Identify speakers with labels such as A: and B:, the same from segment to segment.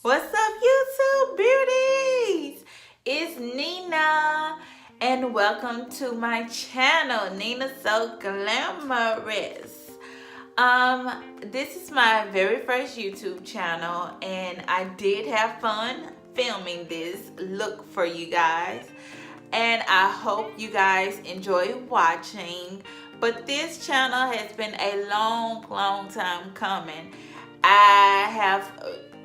A: What's up, YouTube beauties? It's Nina and welcome to my channel, Nina So Glamorous. This is my very first YouTube channel and I did have fun filming this look for you guys. And I hope you guys enjoy watching. But this channel has been a long time coming. I have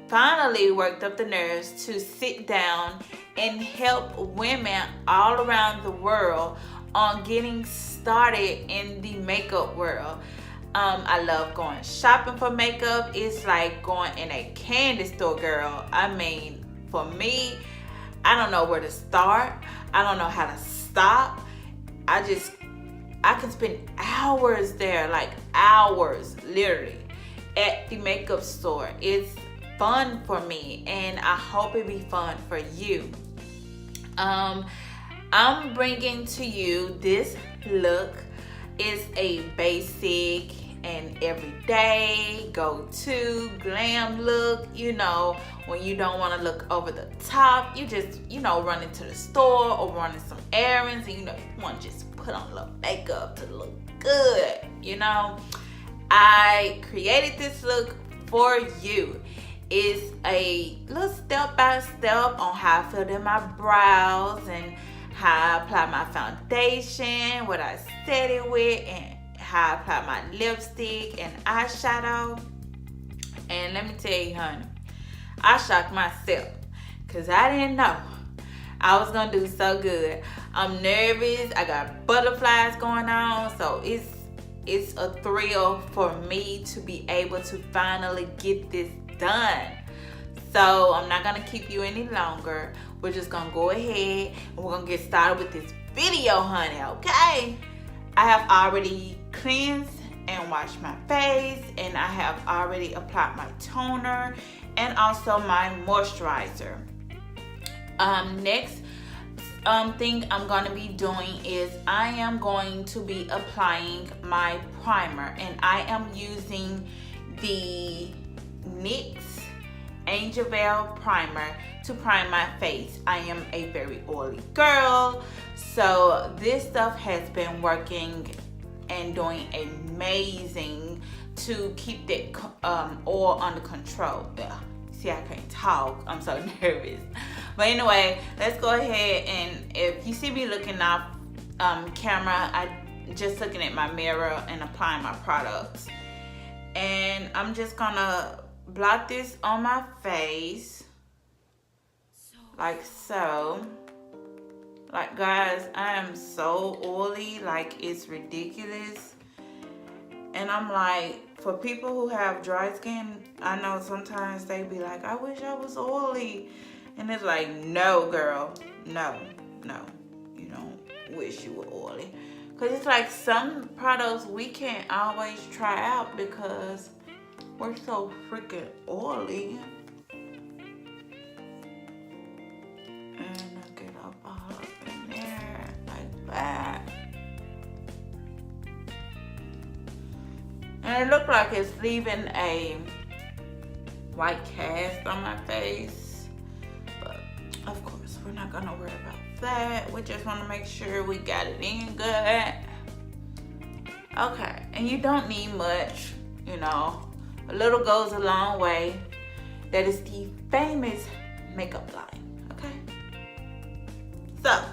A: finally worked up the nerves to sit down and help women all around the world on getting started in the makeup world. I love going shopping for makeup. It's like going in a candy store, girl. I mean, for me, I don't know where to start. I don't know how to stop. I can spend hours there, like hours, literally, at the makeup store. It's fun for me, and I hope it be fun for you. I'm bringing to you this look. It's a basic and everyday go-to glam look. You know, when you don't want to look over the top, you just, run into the store or running some errands, and you want to just put on a little makeup to look good. I created this look for you. It's a little step-by-step on how I fill in my brows and how I apply my foundation, what I set it with, and how I apply my lipstick and eyeshadow. And let me tell you, honey, I shocked myself because I didn't know I was gonna do so good. I'm nervous. I got butterflies going on, so it's a thrill for me to be able to finally get this done. So I'm not gonna keep you any longer. We're just gonna go ahead and we're gonna get started with this video, honey. Okay? I have already cleansed and washed my face, and I have already applied my toner and also my moisturizer. Next thing I'm going to be doing is I am going to be applying my primer, and I am using the NYX Angel Veil primer to prime my face. I am a very oily girl, so this stuff has been working and doing amazing to keep that oil under control. See, I can't talk. I'm so nervous. But anyway, let's go ahead, and if you see me looking off camera, I'm just looking at my mirror and applying my products. And I'm just gonna blot this on my face, like so. Like, guys, I am so oily, like it's ridiculous. And I'm like, for people who have dry skin, I know sometimes they be like, I wish I was oily. And it's like, no, girl, no, you don't wish you were oily. Because it's like some products we can't always try out because we're so freaking oily. And I get up all up in there like that. And it looked like it's leaving a white cast on my face. But of course, we're not gonna worry about that. We just wanna make sure we got it in good. Okay, and you don't need much, a little goes a long way. That is the famous makeup line, okay? So,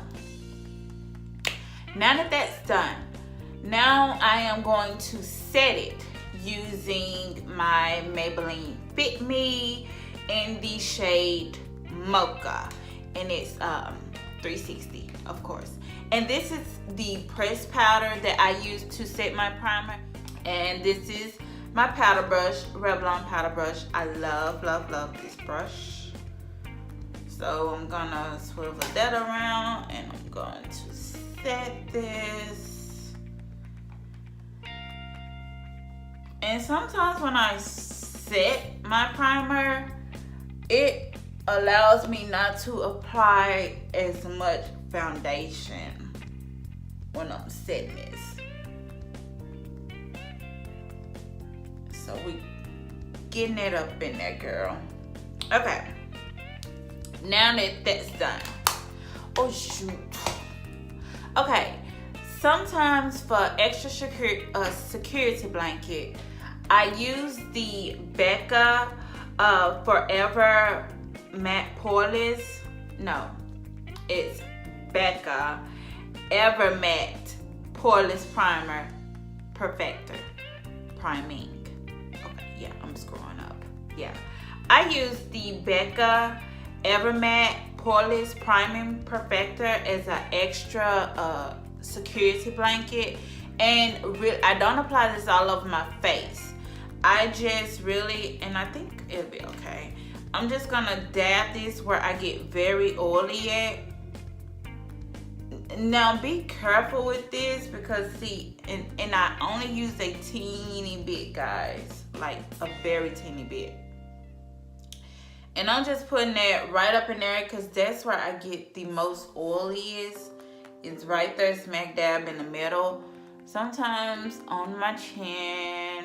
A: now that that's done, now I am going to set it using my Maybelline Fit Me in the shade Mocha, and it's 360, of course. And this is the pressed powder that I use to set my primer, and this is my powder brush, Revlon powder brush. I love this brush. So I'm gonna swivel that around, and I'm going to set this. And sometimes when I set my primer, it allows me not to apply as much foundation when I'm setting this. So we getting it up in there, girl. Okay. now that that's done, oh shoot. Okay, sometimes for extra security blanket, I use the Becca Forever Matte Poreless. No, it's Becca Ever Matte Poreless Primer Perfector Priming. Okay, yeah, I'm screwing up. Yeah, I use the Becca Ever Matte Poreless Priming Perfector as an extra security blanket, and I don't apply this all over my face. I just really, and I think it'll be okay. I'm just gonna dab this where I get very oily at. Now be careful with this because see, and I only use a teeny bit, guys, like a very teeny bit. And I'm just putting that right up in there because that's where I get the most oiliest. It's right there, smack dab in the middle. Sometimes on my chin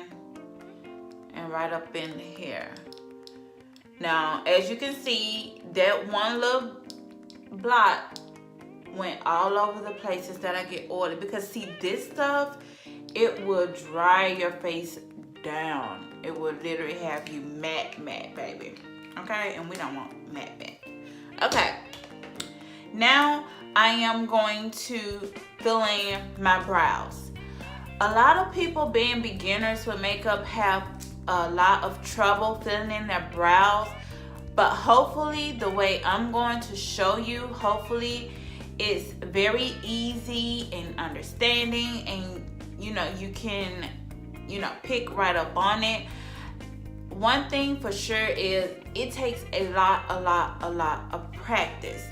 A: and right up in here. Now, as you can see, that one little blot went all over the places that I get oily. Because see, this stuff, it will dry your face down. It will literally have you matte, baby. Okay, and we don't want matte. Okay, now I am going to fill in my brows. A lot of people being beginners with makeup have a lot of trouble filling in their brows, but hopefully the way I'm going to show you, hopefully it's very easy and understanding, and you know, you can, you know, pick right up on it. One thing for sure is it takes a lot of practice.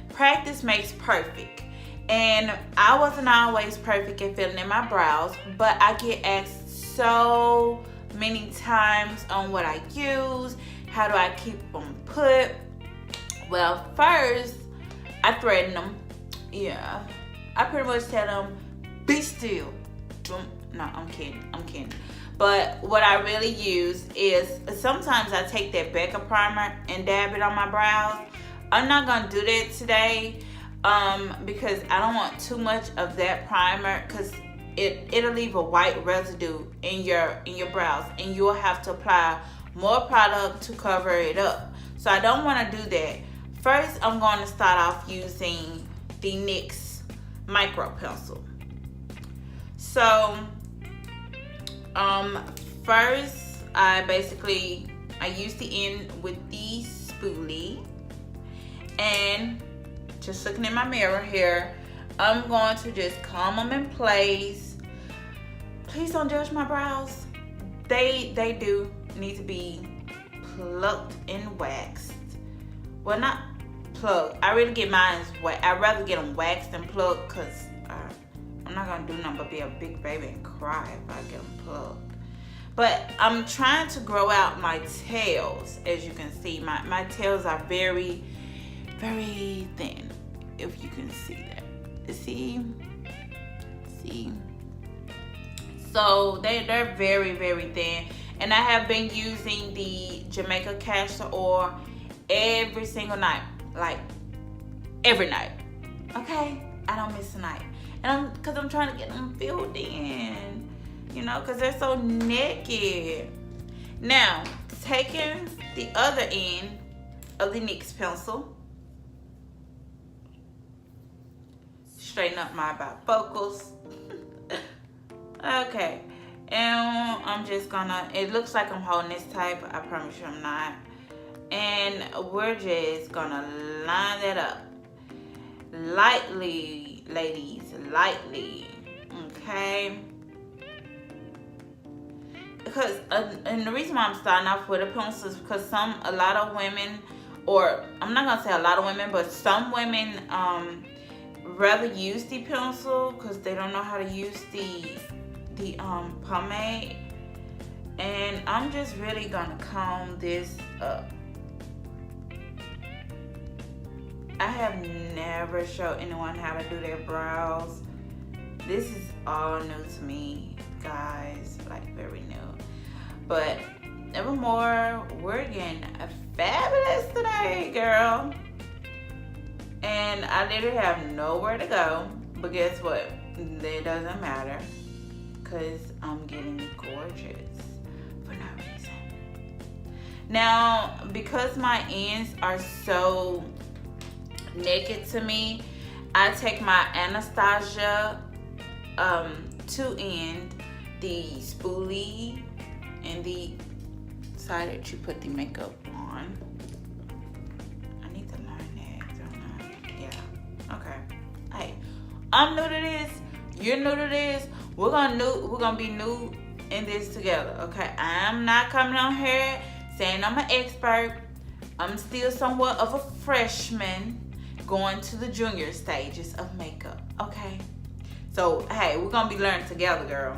A: Practice makes perfect. And I wasn't always perfect at filling in my brows, but I get asked so many times on what I use, how do I keep them put. Well, first, I threaten them. Yeah, I pretty much tell them, be still. No, I'm kidding. But what I really use is, sometimes I take that Becca primer and dab it on my brows. I'm not gonna do that today because I don't want too much of that primer, because it'll leave a white residue in your brows, and you'll have to apply more product to cover it up. So I don't want to do that. First, I'm going to start off using the NYX micro pencil. So first I use the end with the spoolie, and just looking in my mirror here, I'm going to just comb them in place. Please don't judge my brows. They do need to be plucked and waxed. Well, not plucked. I really get mine wet. I'd rather get them waxed than plucked, because I'm not gonna do nothing but be a big baby and cry if I get them plucked. But I'm trying to grow out my tails. As you can see, my tails are very, very thin. If you can see that. See? So they're very, very thin. And I have been using the Jamaica castor oil every single night. Like, every night. Okay? I don't miss a night. And because I'm trying to get them filled in. You know, because they're so naked. Now, taking the other end of the NYX pencil. Straighten up my bifocals. Okay. And I'm just gonna, it looks like I'm holding this tight, but I promise you I'm not. And we're just gonna line that up. Lightly, ladies, lightly. Okay? Because, and the reason why I'm starting off with a pencil is because a lot of women, or I'm not gonna say a lot of women, but some women rather use the pencil because they don't know how to use the pomade. And I'm just really gonna comb this up. I have never showed anyone how to do their brows. This is all new to me, guys, like very new. But nevermore, we're getting fabulous today, girl. And I literally have nowhere to go. But guess what? That doesn't matter. Because I'm getting gorgeous for no reason. Now, because my ends are so naked to me, I take my Anastasia 2-end, the spoolie, and the side that you put the makeup on. I need to learn that, don't I? Yeah. Okay. Hey, I'm new to this. You're new to this. We're gonna be new in this together. Okay. I'm not coming on here saying I'm an expert. I'm still somewhat of a freshman going to the junior stages of makeup. Okay. So hey, we're gonna be learning together, girl.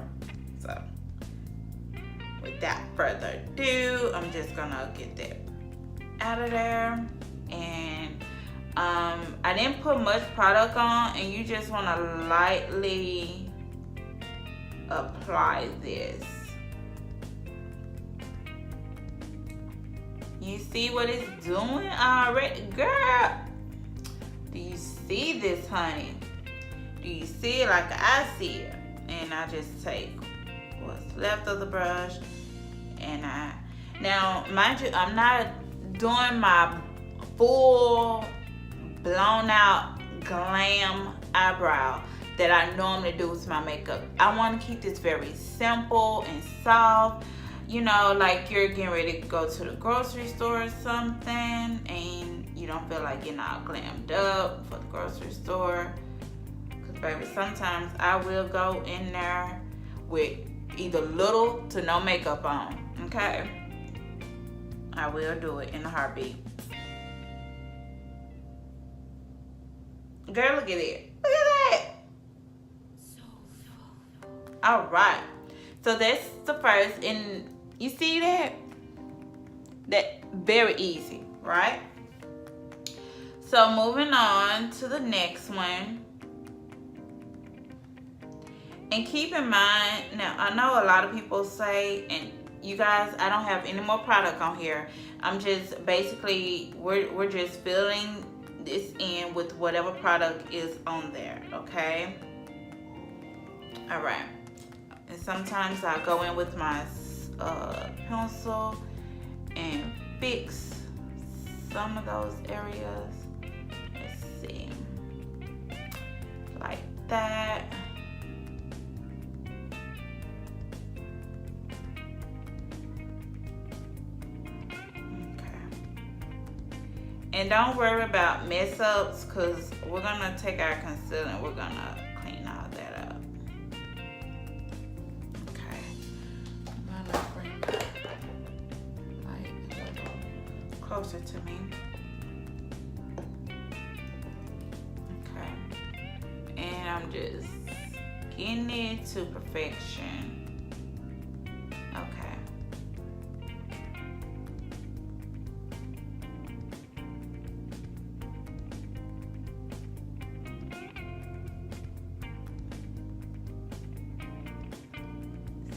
A: So without further ado, I'm just gonna get that out of there. And I didn't put much product on, and you just want to lightly apply this. You see what it's doing already, girl? Do you see this, honey? Do you see it like I see it? And I just take what's left of the brush, and now mind you, I'm not doing my full blown out glam eyebrow that I normally do with my makeup. I want to keep this very simple and soft, you know, like you're getting ready to go to the grocery store or something and you don't feel like getting all glammed up for the grocery store. Because baby, sometimes I will go in there with either little to no makeup on. Okay, I will do it in a heartbeat. Girl, look at it. Look at that. All right. So that's the first, and you see that? That very easy, right? So moving on to the next one. And keep in mind, now I know a lot of people say, and you guys, I don't have any more product on here. I'm just basically, we're just filling this in with whatever product is on there, okay? All right. And sometimes I go in with my pencil and fix some of those areas. Let's see. Like that. And don't worry about mess ups, because we're gonna take our concealer and we're gonna clean all that up. Okay. I'm gonna bring that light a little closer to me. Okay. And I'm just getting it to perfection. Okay.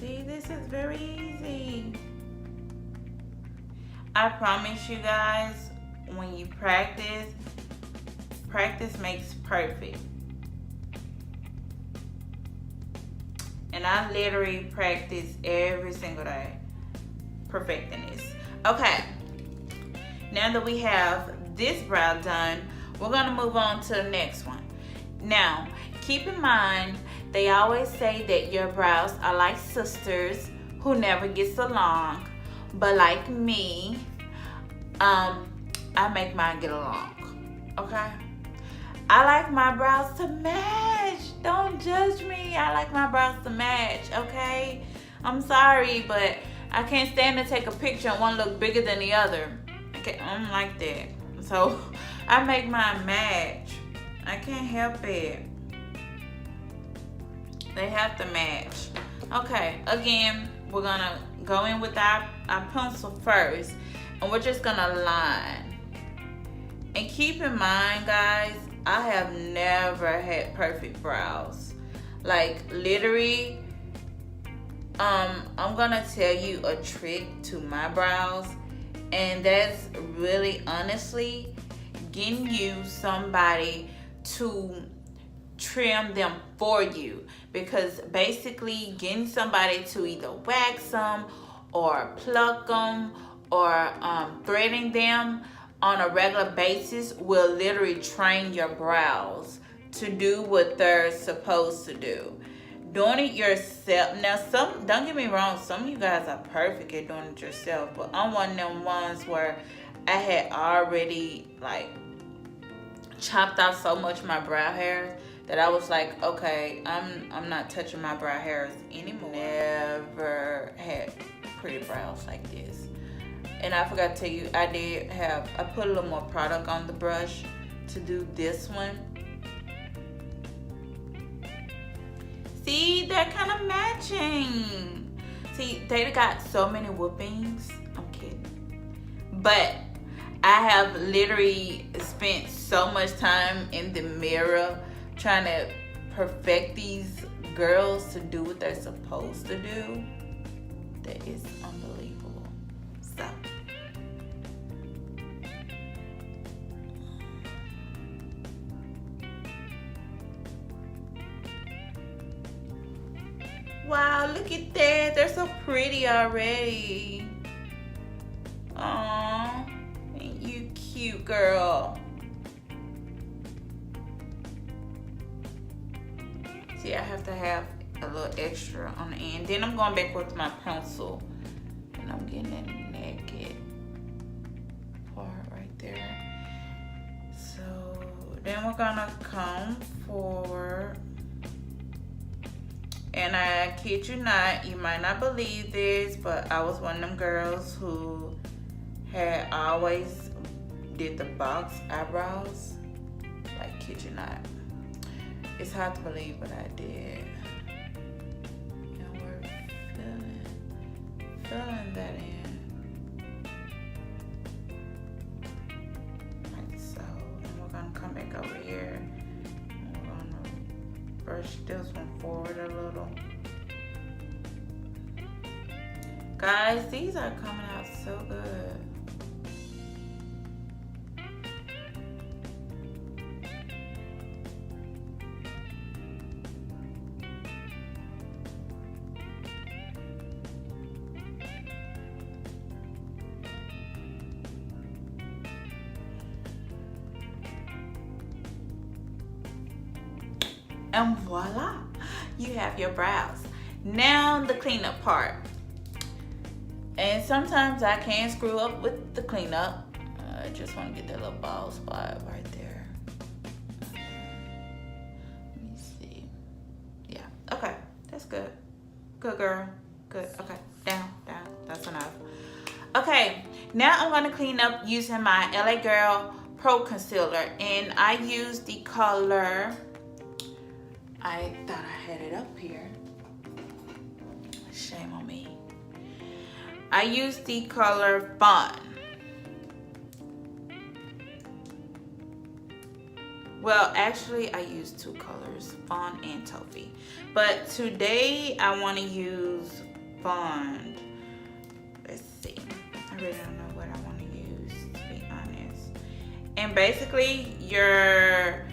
A: See, this is very easy. I promise you guys, when you practice makes perfect. And I literally practice every single day, perfecting this. Okay, now that we have this brow done, we're gonna move on to the next one. Now, keep in mind, they always say that your brows are like sisters who never gets along. But like me, I make mine get along, okay? I like my brows to match. Don't judge me. I like my brows to match, okay? I'm sorry, but I can't stand to take a picture and one look bigger than the other. Okay, I'm like that. So I make mine match. I can't help it. They have to match. Okay, again, we're gonna go in with our pencil first, and we're just gonna line. And keep in mind, guys, I have never had perfect brows. Like, literally, I'm gonna tell you a trick to my brows, and that's really honestly getting you somebody to trim them for you, because basically getting somebody to either wax them or pluck them or threading them on a regular basis will literally train your brows to do what they're supposed to do. Doing it yourself, now some, don't get me wrong, some of you guys are perfect at doing it yourself, but I'm one of them ones where I had already like chopped off so much of my brow hair that I was like, okay, I'm not touching my brow hairs anymore. Never had pretty brows like this. And I forgot to tell you, I put a little more product on the brush to do this one. See, they're kind of matching. See, they got so many whoopings. I'm kidding. But I have literally spent so much time in the mirror trying to perfect these girls to do what they're supposed to do. That is unbelievable. So. Wow, look at that. They're so pretty already. Aww, ain't you cute, girl? See, I have to have a little extra on the end. Then I'm going back with my pencil and I'm getting that naked part right there. So then we're gonna come forward. And I kid you not, you might not believe this, but I was one of them girls who had always did the box eyebrows. Like, kid you not. It's hard to believe, but I did. And we're filling that in. Like so. And we're gonna come back over here. And we're gonna brush this one forward a little. Guys, these are coming out so good. And voila, you have your brows. Now the cleanup part. And sometimes I can screw up with the cleanup. I just want to get that little bald spot right there. Let me see. Yeah, okay, that's good. Good girl, good, okay, down, that's enough. Okay, now I'm gonna clean up using my LA Girl Pro Concealer. And I use the color, I thought I had it up here. Shame on me. I use the color Fawn. Well, actually, I use two colors, Fawn and Taupey. But today, I want to use Fawn. Let's see. I really don't know what I want to use, to be honest. And basically, your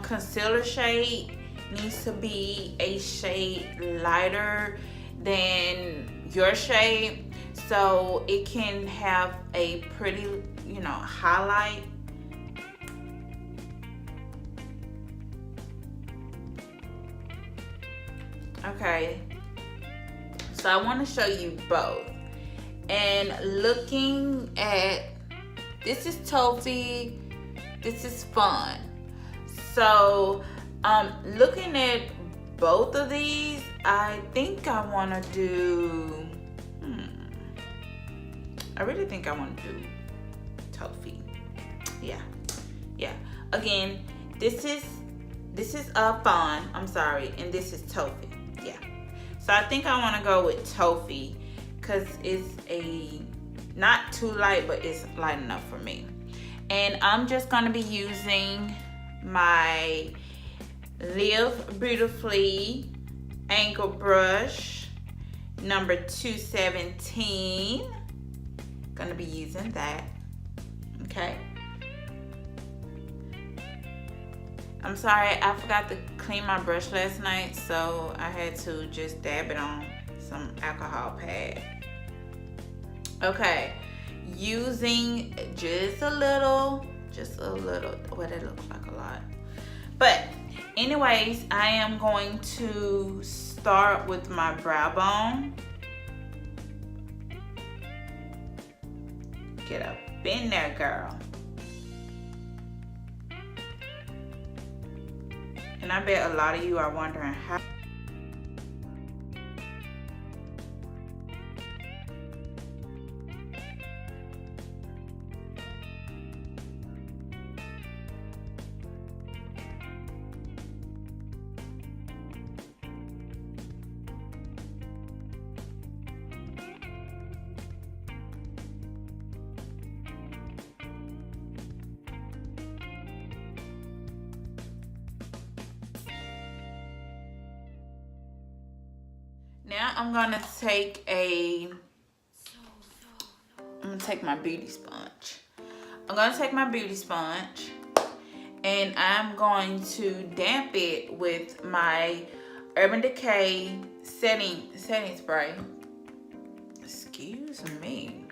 A: concealer shade needs to be a shade lighter than your shade, so it can have a pretty, you know, highlight. Okay, so I want to show you both. And looking at, this is Taupey, this is Fawn. So looking at both of these, I think I want to do, I really think I want to do Taupey. Yeah. Again, this is Fawn, I'm sorry, and this is Taupey. Yeah. So I think I want to go with Taupey because it's a not too light, but it's light enough for me. And I'm just going to be using my Live Beautifully angle brush number 217. Gonna be using that. Okay, I'm sorry, I forgot to clean my brush last night, so I had to just dab it on some alcohol pad. Okay, using just a little, well, that looks like a lot. But anyways, I am going to start with my brow bone. Get up in there, girl. And I bet a lot of you are wondering how. Now I'm gonna take my beauty sponge. I'm gonna take my beauty sponge and I'm going to damp it with my Urban Decay setting spray. Excuse me.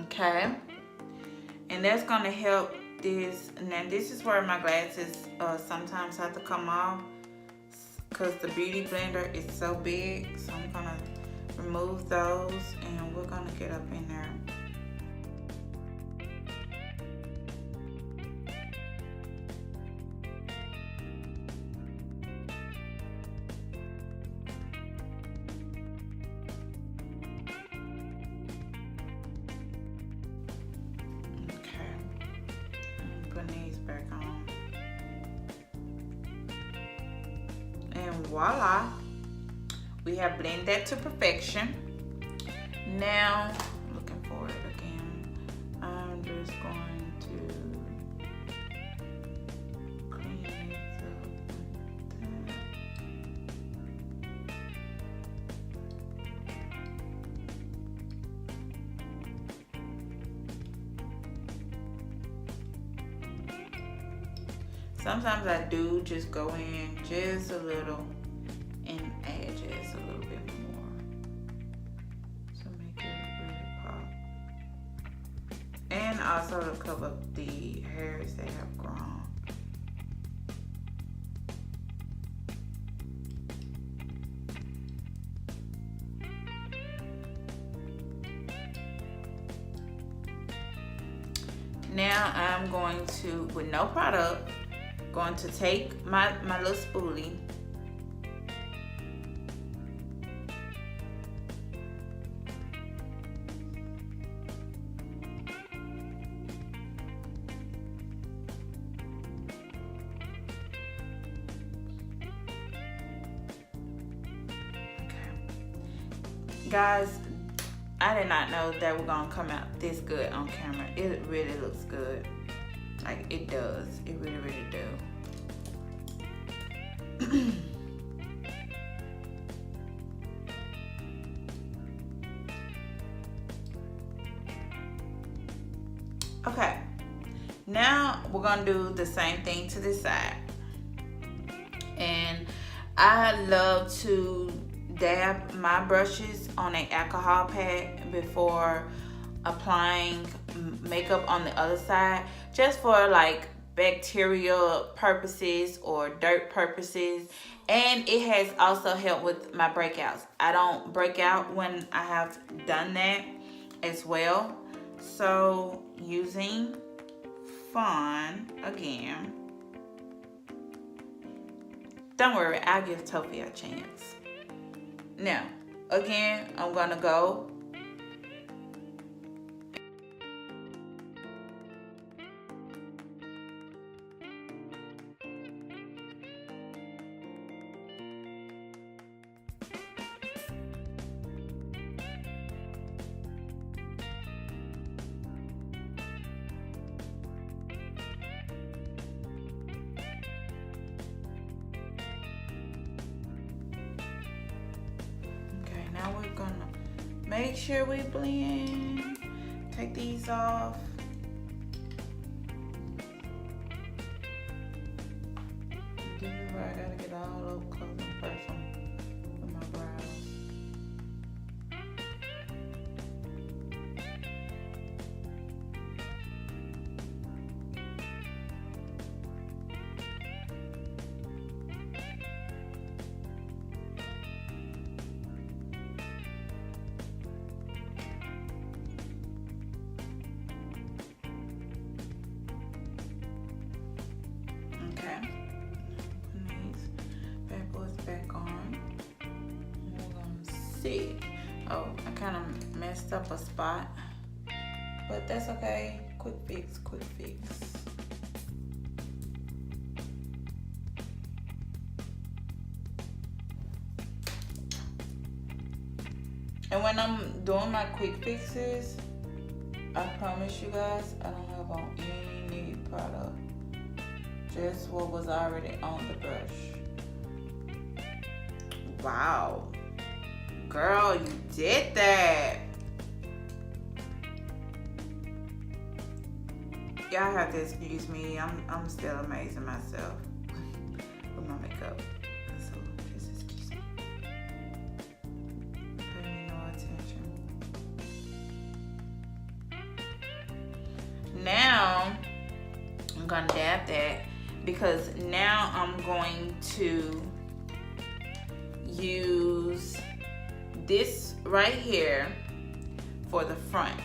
A: Okay, and that's gonna help this. Now this is where my glasses sometimes have to come off because the beauty blender is so big. So I'm gonna remove those and we're gonna get up in there. Back on, and voila, we have blended that to perfection. Now looking for it again, I'm just going to clean this up like that. Sometimes I do just go in just a little and add just a little bit more to make it really pop. And also to cover up the hairs that have grown. Now I'm going to, with no product, going to take my little spoolie guys, I did not know that we're gonna come out this good on camera. It really looks good. Like it does. It really, really do. Okay. Now we're gonna do the same thing to this side. And I love to dab my brushes on an alcohol pad before applying makeup on the other side, just for like bacterial purposes or dirt purposes. And it has also helped with my breakouts. I don't break out when I have done that as well. So using Fawn again. Don't worry, I'll give Tofi a chance. Now, again, I'm gonna go now we're gonna make sure we blend. Take these off. I gotta get all up close and personal with my brows. Okay. Back on. And we're gonna see. Oh, I kind of messed up a spot, but that's okay. Quick fix, quick fix. And when I'm doing my quick fixes, I promise you guys, I don't have on any product. Just what was already on the brush. Wow, girl, you did that. Y'all have to excuse me. I'm still amazing myself with my makeup. So just excuse me. Pay me no attention. Now I'm gonna dab that because now I'm going to use this right here for the front.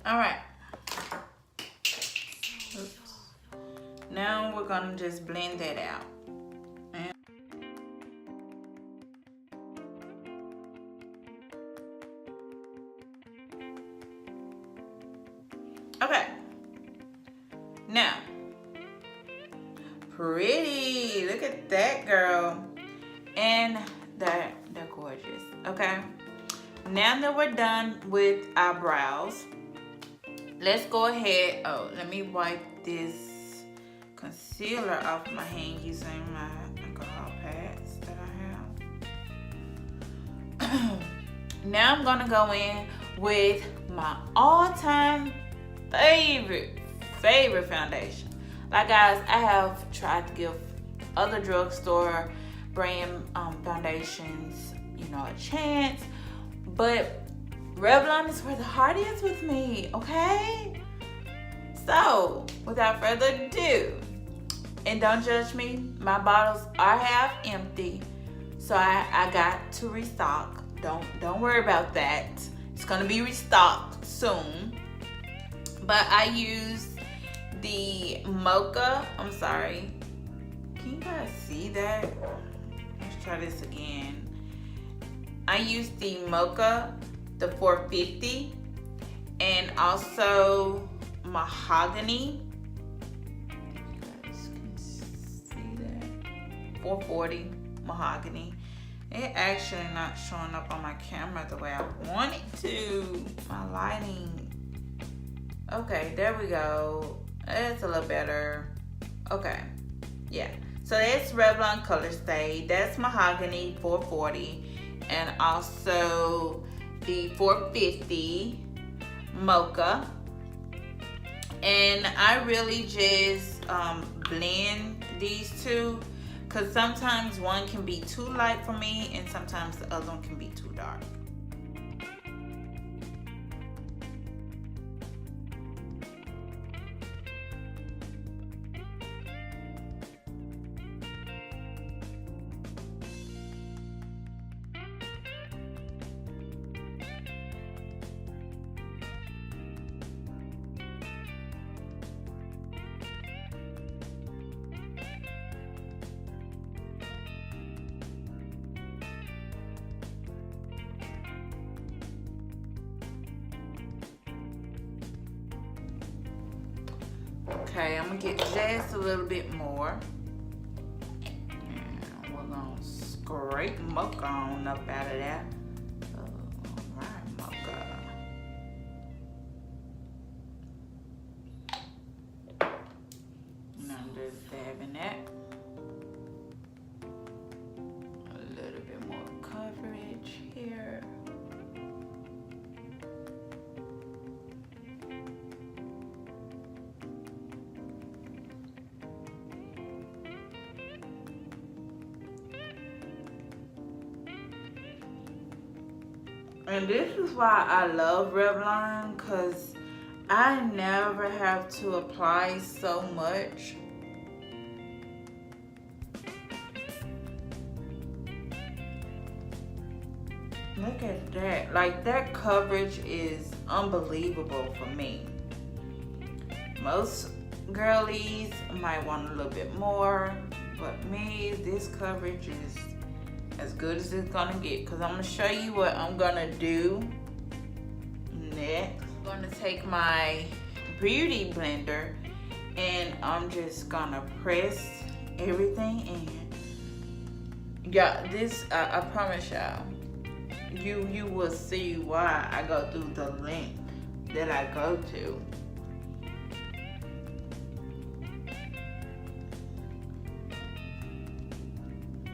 A: All right. Now we're gonna just blend that out. Okay. Now, pretty. Look at that, girl. And they're gorgeous. Okay. Now that we're done with our brows, let's go ahead. Oh, let me wipe this concealer off my hand using my alcohol pads that I have. Now I'm gonna go in with my all-time favorite foundation. Like, guys, I have tried to give other drugstore brand foundations, you know, a chance, but Revlon is where the heart is with me, okay? So, without further ado, and don't judge me, my bottles are half empty, so I got to restock. Don't worry about that. It's gonna be restocked soon. But I used the Mocha. I'm sorry. Can you guys see that? Let's try this again. I used the Mocha, the 450, and also Mahogany. You guys can see that. 440 Mahogany. It actually not showing up on my camera the way I want it to. My lighting. Okay, there we go. It's a little better. Okay, yeah. So that's Revlon Colorstay. That's Mahogany 440, and also the 450 Mocha. And I really just blend these two, because sometimes one can be too light for me and sometimes the other one can be too dark. Okay, I'm gonna get just a little bit more. gonna scrape Mocha on up out of that. Alright, Mocha. And I'm just dabbing that. A little bit more coverage here. And this is why I love Revlon, because I never have to apply so much. Look at that. Like, that coverage is unbelievable for me. Most girlies might want a little bit more, but me, this coverage is as good as it's gonna get, because I'm gonna show you what I'm gonna do next. I'm gonna take my beauty blender and I'm just gonna press everything in. Yeah, this I promise y'all, you will see why I go through the length that I go to.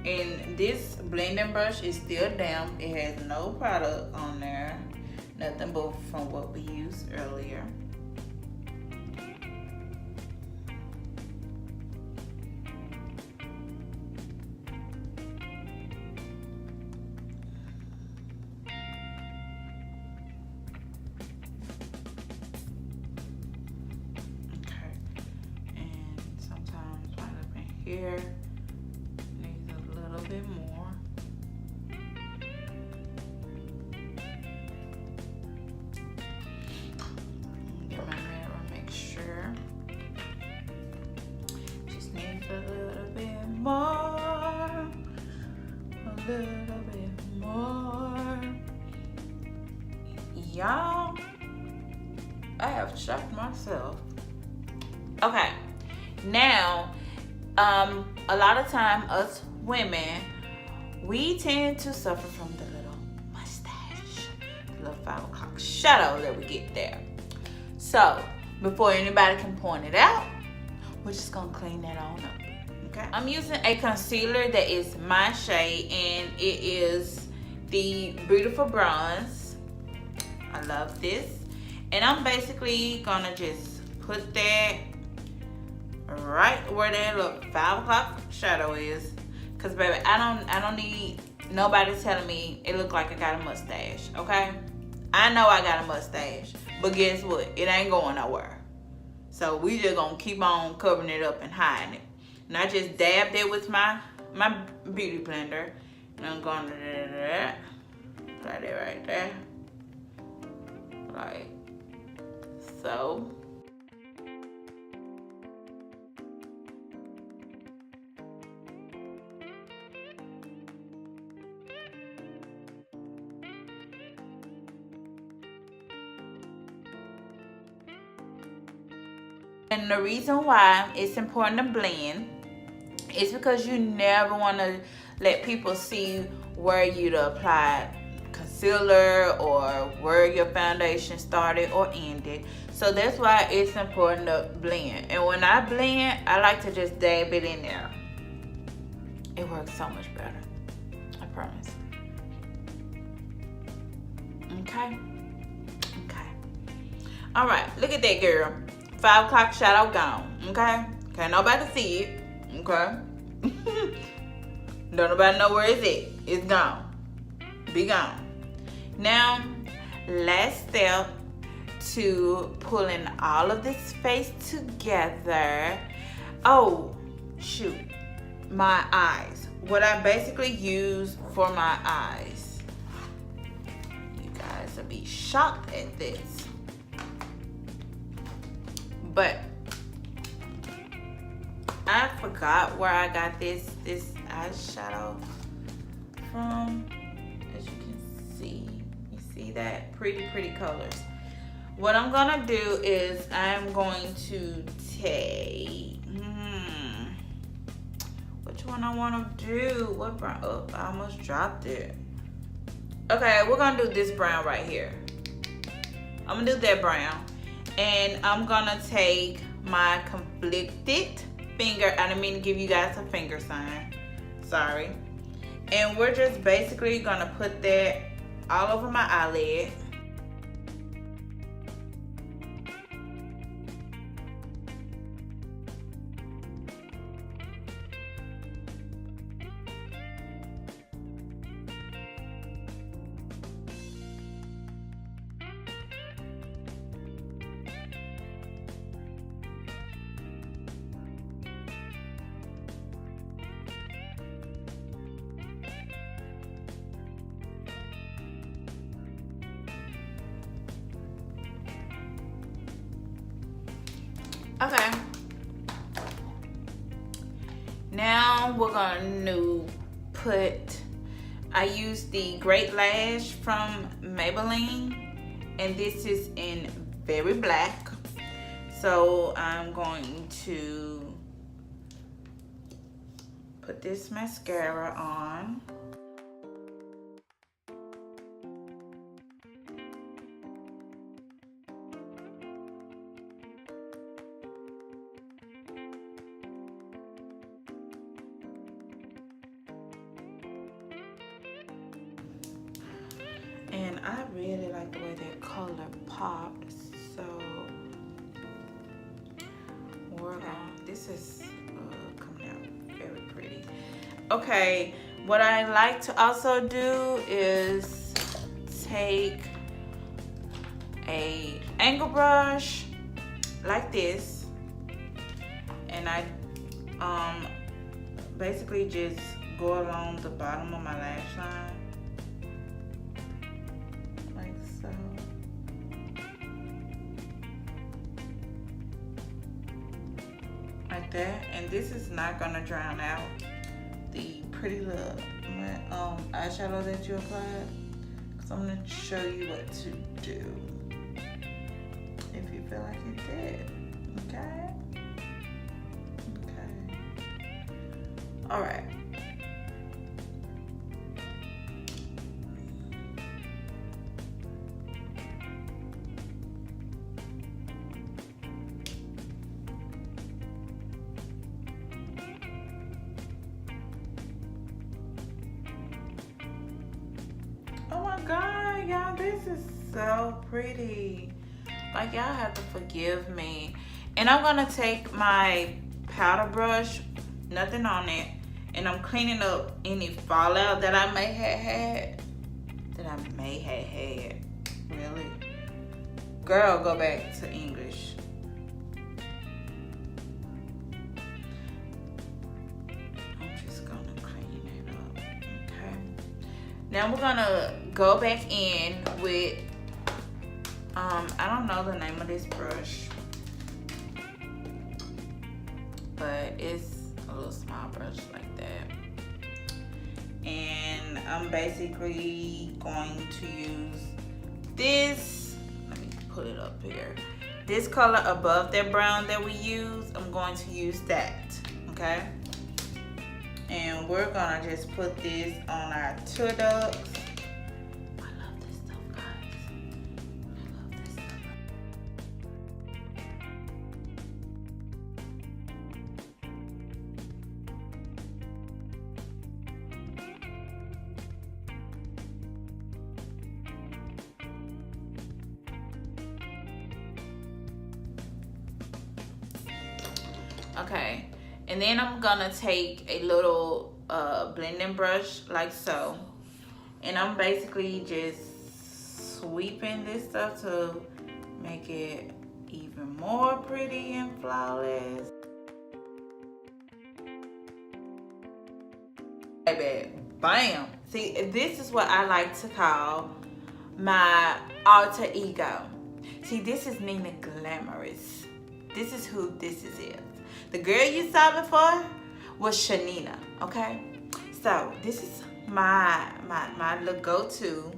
A: And this blending brush is still damp. It has no product on there. Nothing but from what we used earlier. Okay. And sometimes right up in here. Bit more. Get my mirror, make sure. Just needs a little bit more. A little bit more. Y'all, I have shocked myself. Okay, now, a lot of time us women, we tend to suffer from the little mustache, the little 5 o'clock shadow that we get there. So before anybody can point it out, we're just gonna clean that on up. Okay, I'm using a concealer that is my shade, and it is the Beautiful Bronze. I love this, and I'm basically gonna just put that right where that little 5 o'clock shadow is. Cause baby, I don't need nobody telling me it look like I got a mustache, okay? I know I got a mustache, but guess what? It ain't going nowhere. So we just gonna keep on covering it up and hiding it. And I just dabbed it with my beauty blender, and I'm gonna apply that right there, like so. And the reason why it's important to blend is because you never want to let people see where you'd applied concealer or where your foundation started or ended. So that's why it's important to blend. And when I blend, I like to just dab it in there. It works so much better, I promise. Okay. All right, look at that, girl. 5 o'clock shadow gone, okay? Can't nobody see it, okay? Don't nobody know where it's at. It's gone. Be gone. Now, last step to pulling all of this face together. Oh, shoot. My eyes. What I basically use for my eyes. You guys will be shocked at this. But I forgot where I got this eyeshadow from. As you can see, you see that pretty colors. What I'm gonna do is I'm going to take which one I want to do? What brown? Oh, I almost dropped it. Okay, we're going to do this brown right here. I'm going to do that brown. And I'm going to take my conflicted finger. I didn't mean to give you guys a finger sign. Sorry. And we're just basically going to put that all over my eyelid. Okay. Now we're going to put, I use the Great Lash from Maybelline, and this is in very black. So I'm going to put this mascara on. And I really like the way that color popped, so we're going, this is coming out very pretty. Okay, what I like to also do is take a angle brush like this, and I basically just go along the bottom of my lash line. Like that, and this is not gonna drown out the pretty little eyeshadow that you applied, because I'm gonna show you what to do if you feel like you did. Okay. All right. God, y'all, this is so pretty. Like, y'all have to forgive me. And I'm gonna take my powder brush, nothing on it, and I'm cleaning up any fallout that I may have had. Really? Girl, go back to English. Now we're gonna go back in with, I don't know the name of this brush, but it's a little small brush like that. And I'm basically going to use this, let me put it up here. This color above that brown that we use, I'm going to use that, okay? And we're gonna just put this on our two ducts. I love this stuff, guys. I love this stuff. Okay. And then I'm gonna take a little blending brush like so, and I'm basically just sweeping this stuff to make it even more pretty and flawless. Baby, bam! See, this is what I like to call my alter ego. See, this is Nina Glamorous. This is who this is. The girl you saw before was Shanina, okay? So this is my little go-to.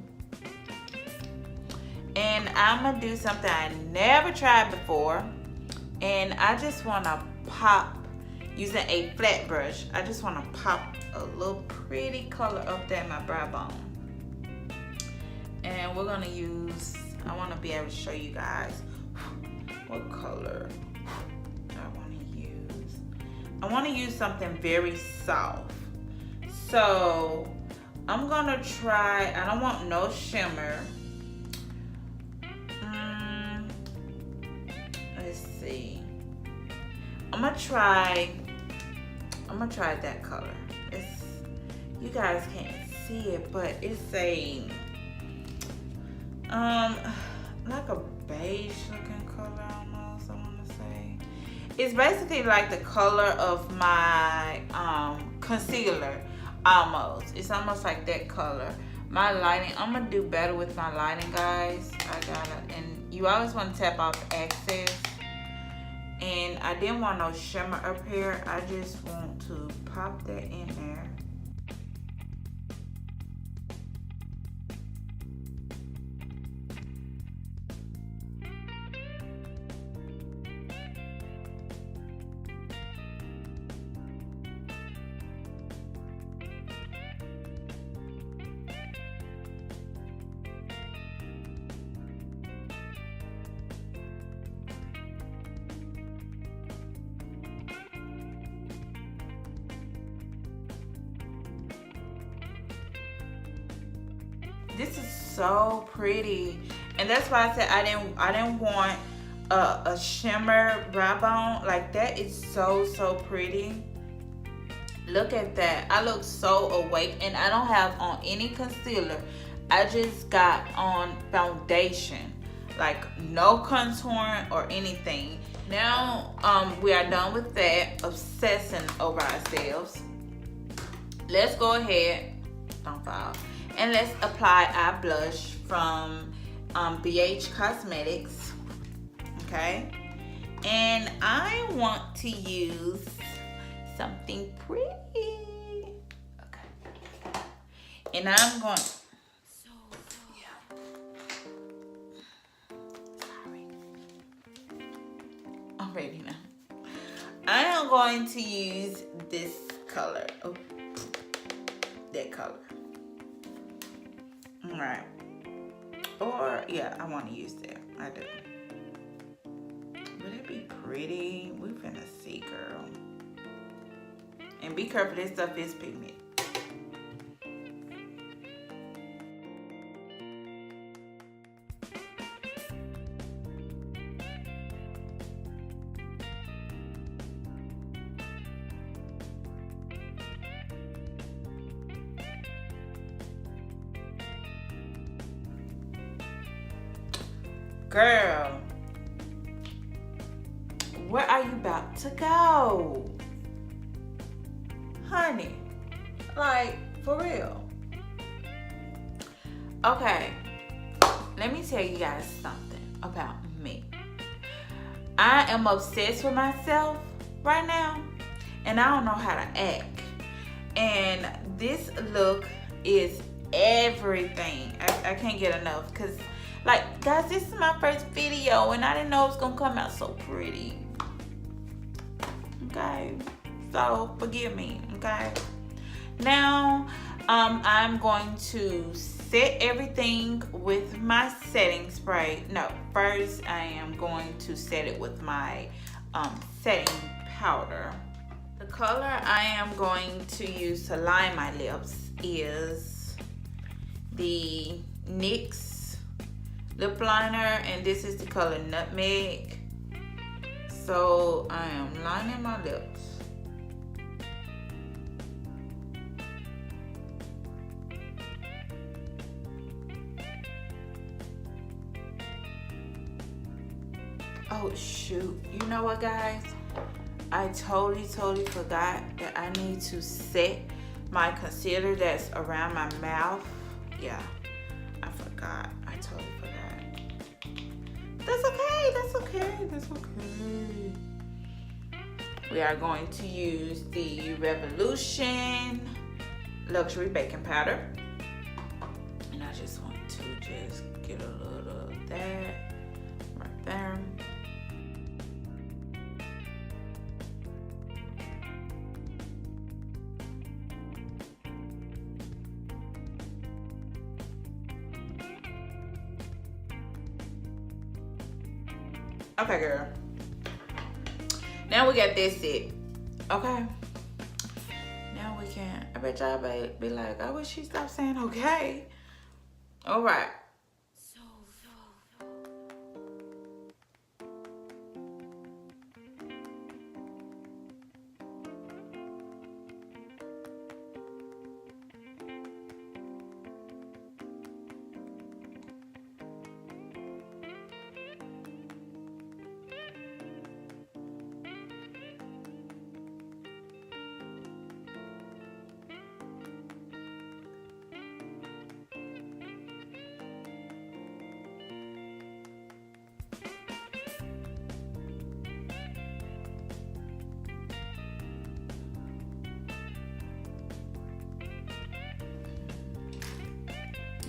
A: And I'm gonna do something I never tried before. And I just wanna pop using a flat brush. I just want to pop a little pretty color up there in my brow bone. And we're gonna use, I want to be able to show you guys what color I want to use. I want to use something very soft. So I'm gonna try, I don't want no shimmer. Let's see. I'm gonna try that color. It's, you guys can't see it, but it's a like a beige looking color almost, I wanna say. It's basically like the color of my concealer almost. It's almost like that color. My lighting, I'm gonna do better with my lighting, guys. And you always want to tap off excess. And I didn't want no shimmer up here. I just want to pop that in there. This is so pretty, and that's why I said I didn't want a shimmer brow bone. Like, that is so pretty. Look at that. I look so awake, and I don't have on any concealer. I just got on foundation, like no contouring or anything. Now we are done with that obsessing over ourselves. Let's go ahead, don't fall, and let's apply our blush from BH Cosmetics. Okay, and I want to use something pretty. Okay, and I'm going. Sorry, I'm ready now. I am going to use this color. Oh, that color. All right. Or yeah, I want to use that. I do. Would it be pretty? We finna see, girl. And be careful, this stuff is pigment. Girl, where are you about to go? Honey, like, for real. Okay, let me tell you guys something about me. I am obsessed with myself right now, and I don't know how to act. And this look is everything. I can't get enough, because like, guys, this is my first video and I didn't know it was gonna come out so pretty. Okay, so forgive me. Okay, now I'm going to set everything with my setting spray. No, first I am going to set it with my setting powder. The color I am going to use to line my lips is the NYX Lip Liner, and this is the color NutMeg. So I am lining my lips. Oh shoot, you know what, guys? I totally forgot that I need to set my concealer that's around my mouth. Yeah, I forgot. I totally forgot. That's okay, that's okay, that's okay. We are going to use the Revolution Luxury Baking Powder. And I just want to just get a little of that right there. Okay, girl. Now we got this set. Okay. Now we can. I bet y'all be like, I wish she stopped saying okay. All right.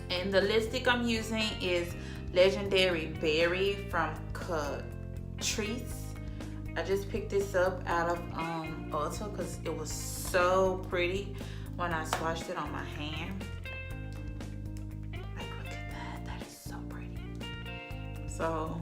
A: And the lipstick I'm using is Legendary Berry from Catrice. I just picked this up out of Ulta because it was so pretty when I swatched it on my hand. Like, look at that. That is so pretty. So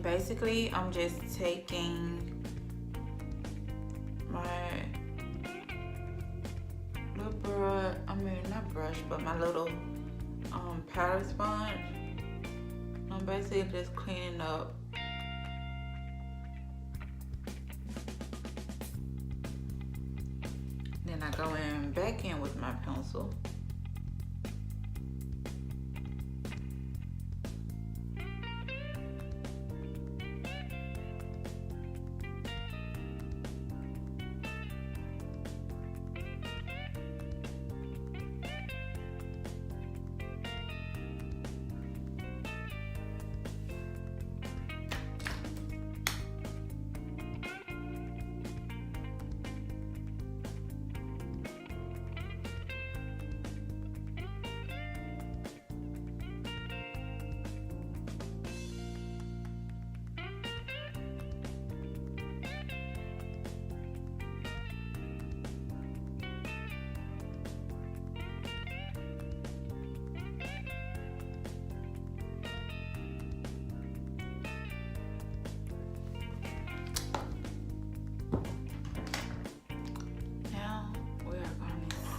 A: basically, I'm just taking my little brush, not brush, but my little powder sponge. I'm basically just cleaning up then I go back in with my pencil.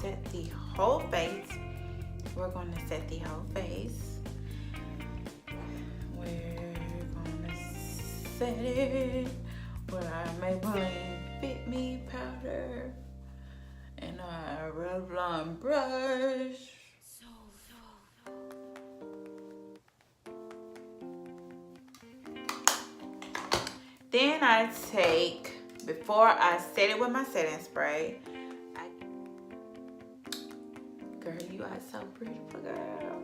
A: Set the whole face. We're going to set the whole face. We're going to set it with our Maybelline Fit Me powder and our Revlon brush. Then I take, before I set it with my setting spray, girl, you are so beautiful, girl.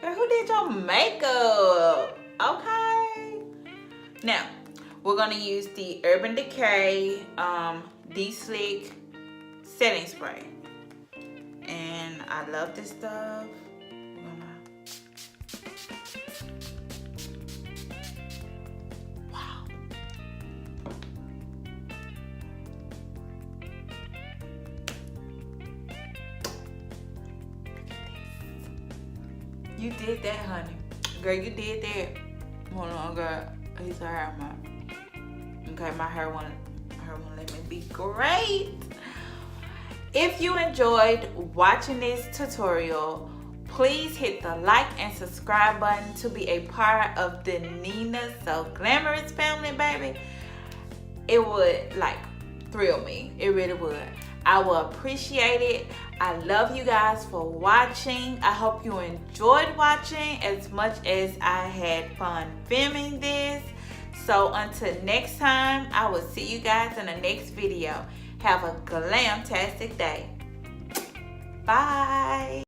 A: Girl, who did your makeup? Okay. Now, we're gonna use the Urban Decay De-Slick setting spray. And I love this stuff. Wow. You did that, honey. Girl, you did that. Hold on, girl. He's a hair mop. Okay, my hair won't let me be great. If you enjoyed watching this tutorial, please hit the like and subscribe button to be a part of the Nina So Glamorous family, baby. It would like thrill me. It really would. I will appreciate it. I love you guys for watching. I hope you enjoyed watching as much as I had fun filming this. So until next time, I will see you guys in the next video. Have a glamtastic day. Bye.